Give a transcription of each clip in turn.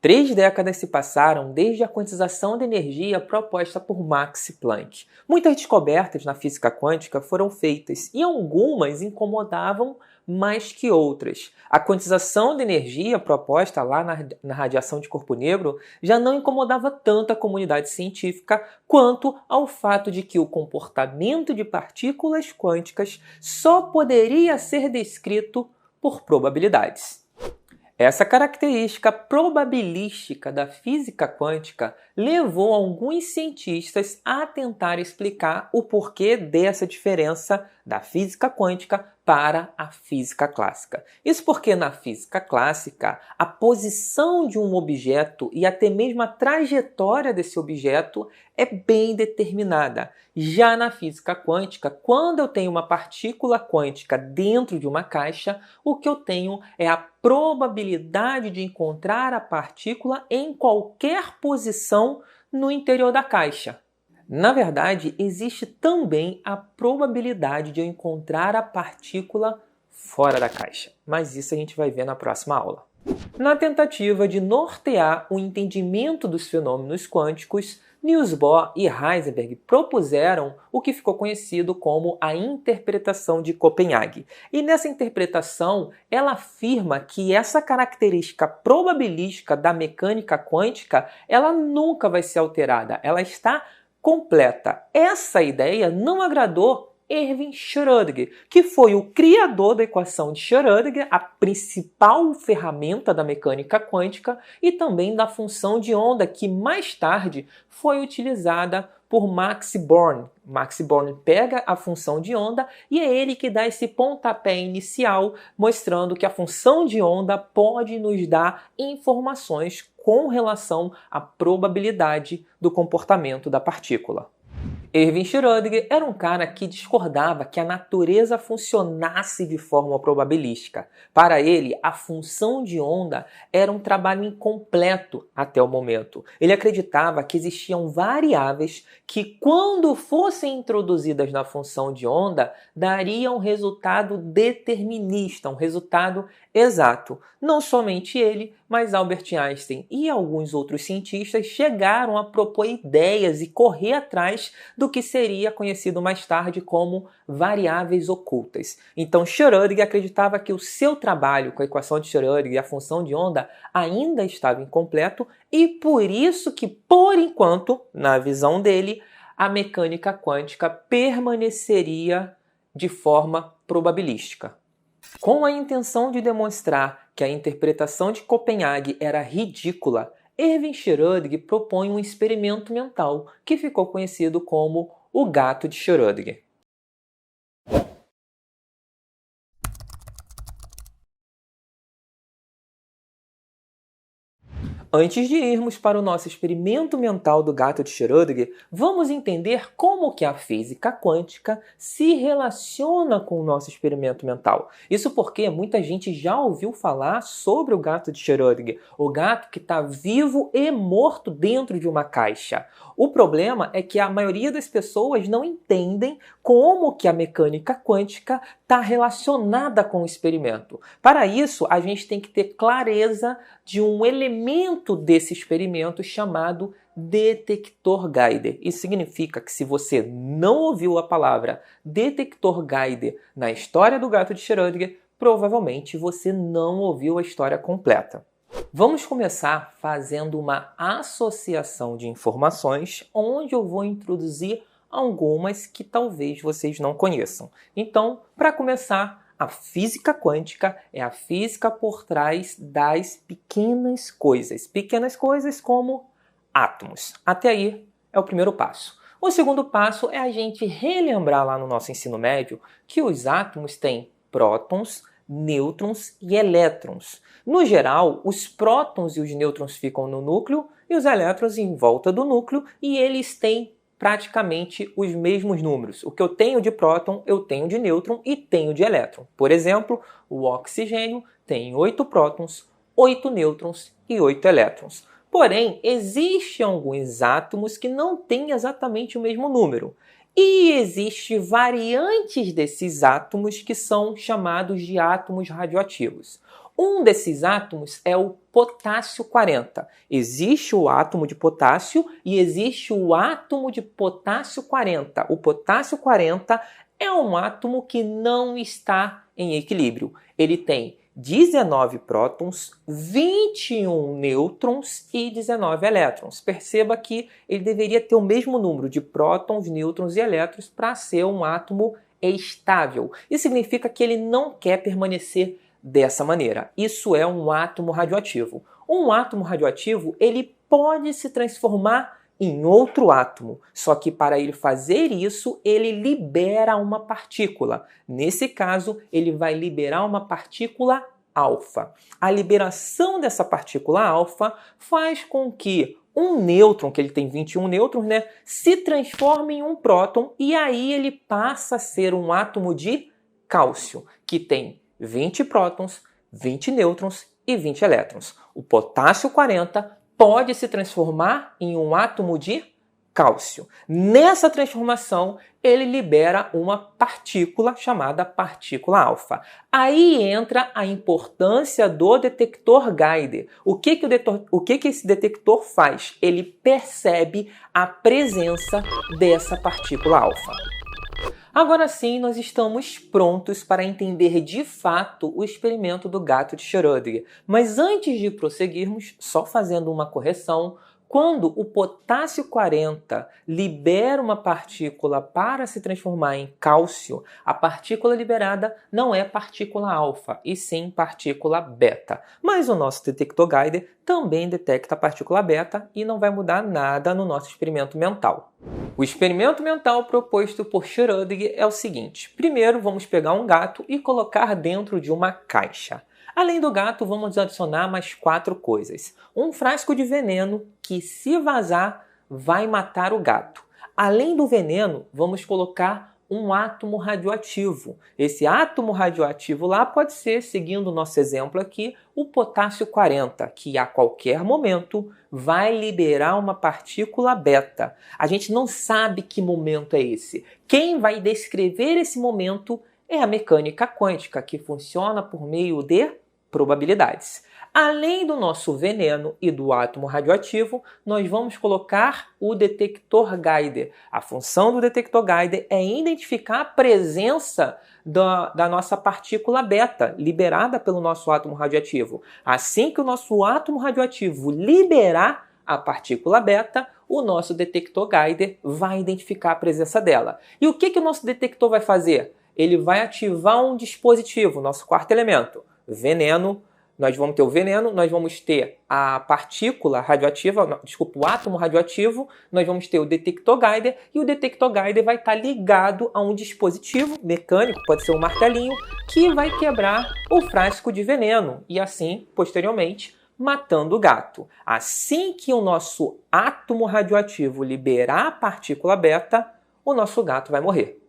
3 décadas se passaram desde a quantização da energia proposta por Max Planck. Muitas descobertas na física quântica foram feitas e algumas incomodavam mais que outras. A quantização da energia proposta lá na radiação de corpo negro já não incomodava tanto a comunidade científica quanto ao fato de que o comportamento de partículas quânticas só poderia ser descrito por probabilidades. Essa característica probabilística da física quântica levou alguns cientistas a tentar explicar o porquê dessa diferença da física quântica para a física clássica. Isso porque na física clássica, a posição de um objeto e até mesmo a trajetória desse objeto é bem determinada. Já na física quântica, quando eu tenho uma partícula quântica dentro de uma caixa, o que eu tenho é a probabilidade de encontrar a partícula em qualquer posição no interior da caixa. Na verdade, existe também a probabilidade de eu encontrar a partícula fora da caixa, mas isso a gente vai ver na próxima aula. Na tentativa de nortear o entendimento dos fenômenos quânticos, Niels Bohr e Heisenberg propuseram o que ficou conhecido como a interpretação de Copenhague. E nessa interpretação, ela afirma que essa característica probabilística da mecânica quântica, ela nunca vai ser alterada, ela está completa. Essa ideia não agradou Erwin Schrödinger, que foi o criador da equação de Schrödinger, a principal ferramenta da mecânica quântica, e também da função de onda, que mais tarde foi utilizada por Max Born. Max Born pega a função de onda e é ele que dá esse pontapé inicial, mostrando que a função de onda pode nos dar informações com relação à probabilidade do comportamento da partícula. Erwin Schrödinger era um cara que discordava que a natureza funcionasse de forma probabilística. Para ele, a função de onda era um trabalho incompleto até o momento. Ele acreditava que existiam variáveis que, quando fossem introduzidas na função de onda, dariam um resultado determinista, um resultado exato. Não somente ele, mas Albert Einstein e alguns outros cientistas chegaram a propor ideias e correr atrás do que seria conhecido mais tarde como variáveis ocultas. Então Schrödinger acreditava que o seu trabalho com a equação de Schrödinger e a função de onda ainda estava incompleto e por isso que, por enquanto, na visão dele, a mecânica quântica permaneceria de forma probabilística. Com a intenção de demonstrar que a interpretação de Copenhague era ridícula, Erwin Schrödinger propõe um experimento mental que ficou conhecido como o gato de Schrödinger. Antes de irmos para o nosso experimento mental do gato de Schrödinger, vamos entender como que a física quântica se relaciona com o nosso experimento mental. Isso porque muita gente já ouviu falar sobre o gato de Schrödinger, o gato que está vivo e morto dentro de uma caixa. O problema é que a maioria das pessoas não entendem como que a mecânica quântica está relacionada com o experimento. Para isso, a gente tem que ter clareza de um elemento desse experimento chamado detector Geiger. Isso significa que se você não ouviu a palavra detector Geiger na história do gato de Schrödinger, provavelmente você não ouviu a história completa. Vamos começar fazendo uma associação de informações, onde eu vou introduzir algumas que talvez vocês não conheçam. Então, para começar, a física quântica é a física por trás das pequenas coisas como átomos. Até aí é o primeiro passo. O segundo passo é a gente relembrar lá no nosso ensino médio que os átomos têm prótons, nêutrons e elétrons. No geral, os prótons e os nêutrons ficam no núcleo e os elétrons em volta do núcleo e eles têm praticamente os mesmos números. O que eu tenho de próton, eu tenho de nêutron e tenho de elétron. Por exemplo, o oxigênio tem 8 prótons, 8 nêutrons e 8 elétrons. Porém, existem alguns átomos que não têm exatamente o mesmo número. E existem variantes desses átomos que são chamados de átomos radioativos. Um desses átomos é o potássio 40. Existe o átomo de potássio e existe o átomo de potássio 40. O potássio 40 é um átomo que não está em equilíbrio. Ele tem 19 prótons, 21 nêutrons e 19 elétrons. Perceba que ele deveria ter o mesmo número de prótons, nêutrons e elétrons para ser um átomo estável. Isso significa que ele não quer permanecer dessa maneira. Isso é um átomo radioativo. Um átomo radioativo, ele pode se transformar em outro átomo, só que para ele fazer isso, ele libera uma partícula. Nesse caso, ele vai liberar uma partícula alfa. A liberação dessa partícula alfa faz com que um nêutron, que ele tem 21 nêutrons, né, se transforme em um próton e aí ele passa a ser um átomo de cálcio, que tem 20 prótons, 20 nêutrons e 20 elétrons. O potássio 40 pode se transformar em um átomo de cálcio. Nessa transformação, ele libera uma partícula chamada partícula alfa. Aí entra a importância do detector Geiger. O que esse detector faz? Ele percebe a presença dessa partícula alfa. Agora sim, nós estamos prontos para entender de fato o experimento do gato de Schrödinger. Mas antes de prosseguirmos, só fazendo uma correção, quando o potássio 40 libera uma partícula para se transformar em cálcio, a partícula liberada não é partícula alfa, e sim partícula beta. Mas o nosso detector Geiger também detecta a partícula beta e não vai mudar nada no nosso experimento mental. O experimento mental proposto por Schrödinger é o seguinte. Primeiro, vamos pegar um gato e colocar dentro de uma caixa. Além do gato, vamos adicionar mais 4 coisas. Um frasco de veneno que, se vazar, vai matar o gato. Além do veneno, vamos colocar um átomo radioativo. Esse átomo radioativo lá pode ser, seguindo o nosso exemplo aqui, o potássio 40, que a qualquer momento vai liberar uma partícula beta. A gente não sabe que momento é esse. Quem vai descrever esse momento é a mecânica quântica, que funciona por meio de probabilidades. Além do nosso veneno e do átomo radioativo, nós vamos colocar o detector Geiger. A função do detector Geiger é identificar a presença da nossa partícula beta, liberada pelo nosso átomo radioativo. Assim que o nosso átomo radioativo liberar a partícula beta, o nosso detector Geiger vai identificar a presença dela. E o que o nosso detector vai fazer? Ele vai ativar um dispositivo, nosso quarto elemento, veneno. Nós vamos ter o veneno, nós vamos ter a partícula radioativa, o átomo radioativo, nós vamos ter o detector Geiger e o detector Geiger vai estar ligado a um dispositivo mecânico, pode ser um martelinho, que vai quebrar o frasco de veneno e assim, posteriormente, matando o gato. Assim que o nosso átomo radioativo liberar a partícula beta, o nosso gato vai morrer.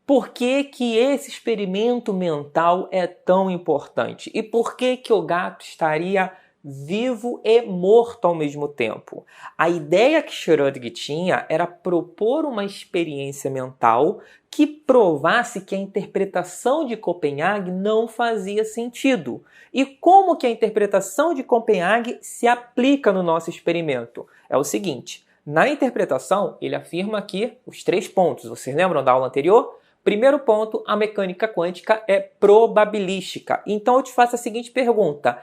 Por que esse experimento mental é tão importante? E por que o gato estaria vivo e morto ao mesmo tempo? A ideia que Schrödinger tinha era propor uma experiência mental que provasse que a interpretação de Copenhague não fazia sentido. E como que a interpretação de Copenhague se aplica no nosso experimento? É o seguinte, na interpretação ele afirma aqui os 3 pontos. Vocês lembram da aula anterior? Primeiro ponto, a mecânica quântica é probabilística. Então eu te faço a seguinte pergunta.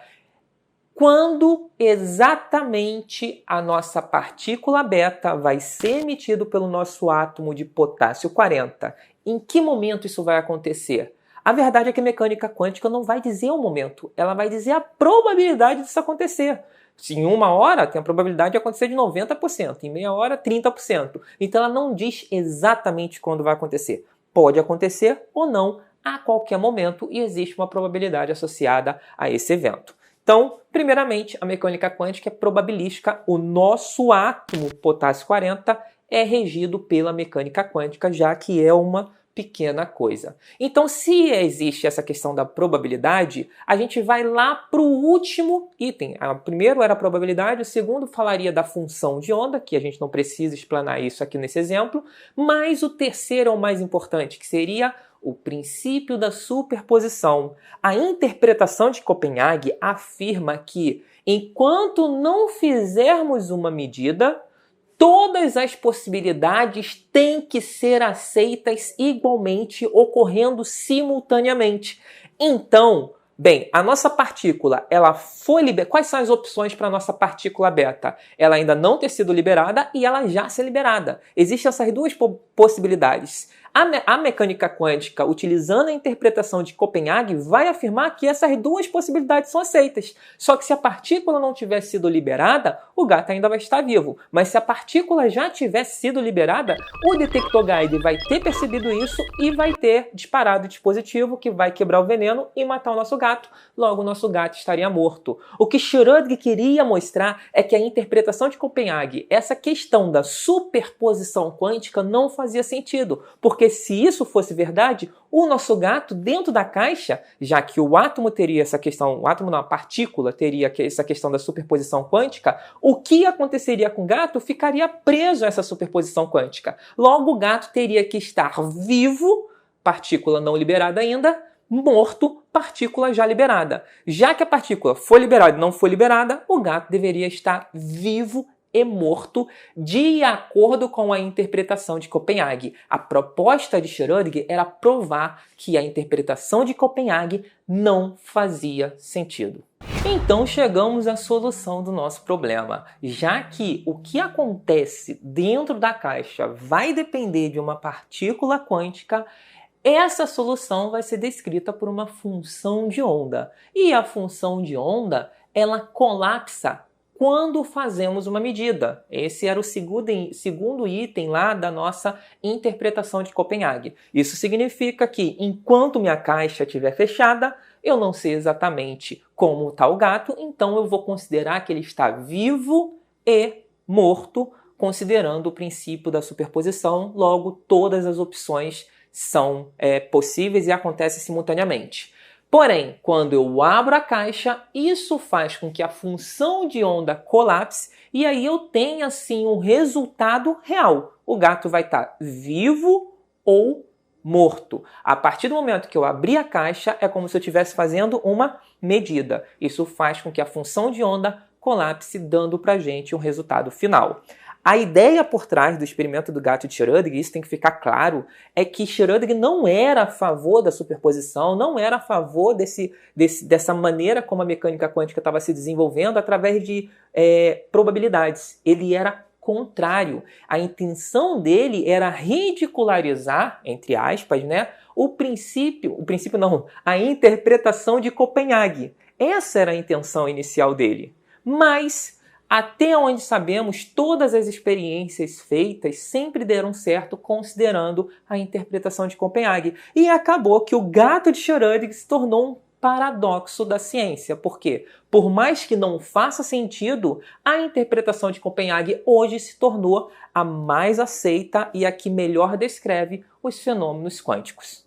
Quando exatamente a nossa partícula beta vai ser emitida pelo nosso átomo de potássio 40? Em que momento isso vai acontecer? A verdade é que a mecânica quântica não vai dizer o momento, ela vai dizer a probabilidade disso acontecer. Se em 1 hora tem a probabilidade de acontecer de 90%, em meia hora 30%. Então ela não diz exatamente quando vai acontecer. Pode acontecer ou não a qualquer momento e existe uma probabilidade associada a esse evento. Então, primeiramente, a mecânica quântica é probabilística. O nosso átomo potássio 40 é regido pela mecânica quântica, já que é uma pequena coisa. Então, se existe essa questão da probabilidade, a gente vai lá para o último item. O primeiro era a probabilidade, o segundo falaria da função de onda, que a gente não precisa explanar isso aqui nesse exemplo, mas o terceiro é o mais importante, que seria o princípio da superposição. A interpretação de Copenhague afirma que, enquanto não fizermos uma medida, todas as possibilidades têm que ser aceitas igualmente, ocorrendo simultaneamente. Então, bem, a nossa partícula, ela foi liberada. Quais são as opções para a nossa partícula beta? Ela ainda não ter sido liberada e ela já ser liberada. Existem essas duas possibilidades. A mecânica quântica, utilizando a interpretação de Copenhague, vai afirmar que essas duas possibilidades são aceitas. Só que se a partícula não tiver sido liberada, o gato ainda vai estar vivo. Mas se a partícula já tiver sido liberada, o detector guide vai ter percebido isso e vai ter disparado o dispositivo que vai quebrar o veneno e matar o nosso gato. Logo, o nosso gato estaria morto. O que Schrödinger queria mostrar é que a interpretação de Copenhague, essa questão da superposição quântica, não fazia sentido, porque se isso fosse verdade, o nosso gato dentro da caixa, já que o átomo teria essa questão, o átomo não, a partícula teria essa questão da superposição quântica, o que aconteceria com o gato ficaria preso a essa superposição quântica. Logo, o gato teria que estar vivo, partícula não liberada ainda, morto, partícula já liberada. Já que a partícula foi liberada e não foi liberada, o gato deveria estar vivo e morto, de acordo com a interpretação de Copenhague. A proposta de Schrödinger era provar que a interpretação de Copenhague não fazia sentido. Então chegamos à solução do nosso problema. Já que o que acontece dentro da caixa vai depender de uma partícula quântica, essa solução vai ser descrita por uma função de onda. E a função de onda, ela colapsa quando fazemos uma medida. Esse era o segundo item lá da nossa interpretação de Copenhague. Isso significa que, enquanto minha caixa estiver fechada, eu não sei exatamente como está o gato, então eu vou considerar que ele está vivo e morto, considerando o princípio da superposição. Logo, todas as opções são possíveis e acontecem simultaneamente. Porém, quando eu abro a caixa, isso faz com que a função de onda colapse e aí eu tenha, assim, um resultado real. O gato vai estar vivo ou morto. A partir do momento que eu abri a caixa, é como se eu estivesse fazendo uma medida. Isso faz com que a função de onda colapse, dando para a gente um resultado final. A ideia por trás do experimento do gato de Schrödinger, isso tem que ficar claro, é que Schrödinger não era a favor da superposição, não era a favor dessa maneira como a mecânica quântica estava se desenvolvendo através de probabilidades. Ele era contrário. A intenção dele era ridicularizar, entre aspas, né, a interpretação de Copenhague. Essa era a intenção inicial dele. Mas, até onde sabemos, todas as experiências feitas sempre deram certo considerando a interpretação de Copenhague. E acabou que o gato de Schrödinger se tornou um paradoxo da ciência. Por quê? Por mais que não faça sentido, a interpretação de Copenhague hoje se tornou a mais aceita e a que melhor descreve os fenômenos quânticos.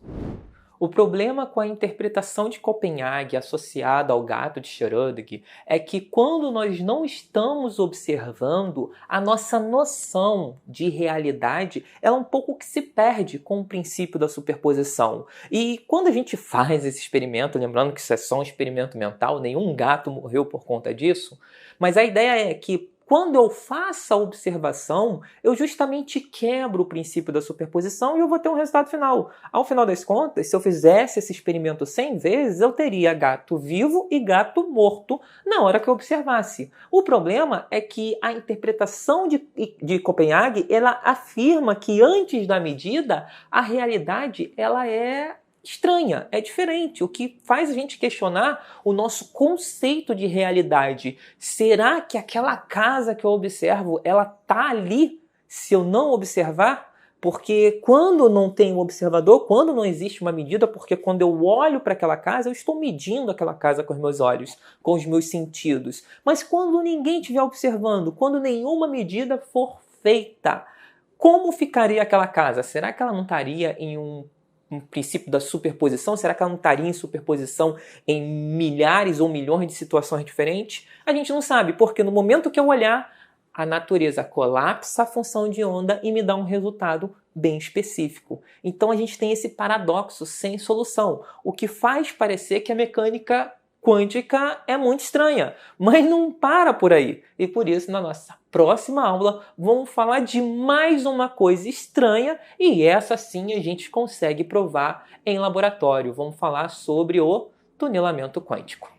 O problema com a interpretação de Copenhague associada ao gato de Schrödinger é que quando nós não estamos observando, a nossa noção de realidade ela um pouco que se perde com o princípio da superposição. E quando a gente faz esse experimento, lembrando que isso é só um experimento mental, nenhum gato morreu por conta disso, mas a ideia é que quando eu faço a observação, eu justamente quebro o princípio da superposição e eu vou ter um resultado final. Ao final das contas, se eu fizesse esse experimento 100 vezes, eu teria gato vivo e gato morto na hora que eu observasse. O problema é que a interpretação de Copenhague, ela afirma que antes da medida, a realidade ela é estranha, é diferente, o que faz a gente questionar o nosso conceito de realidade. Será que aquela casa que eu observo, ela tá ali se eu não observar? Porque quando não tem um observador, quando não existe uma medida, porque quando eu olho para aquela casa, eu estou medindo aquela casa com os meus olhos, com os meus sentidos. Mas quando ninguém estiver observando, quando nenhuma medida for feita, como ficaria aquela casa? Será que ela não estaria em um princípio da superposição? Será que ela não estaria em superposição em milhares ou milhões de situações diferentes? A gente não sabe, porque no momento que eu olhar, a natureza colapsa a função de onda e me dá um resultado bem específico. Então a gente tem esse paradoxo sem solução, o que faz parecer que a mecânica quântica é muito estranha, mas não para por aí. E por isso, na nossa próxima aula, vamos falar de mais uma coisa estranha, e essa sim a gente consegue provar em laboratório. Vamos falar sobre o tunelamento quântico.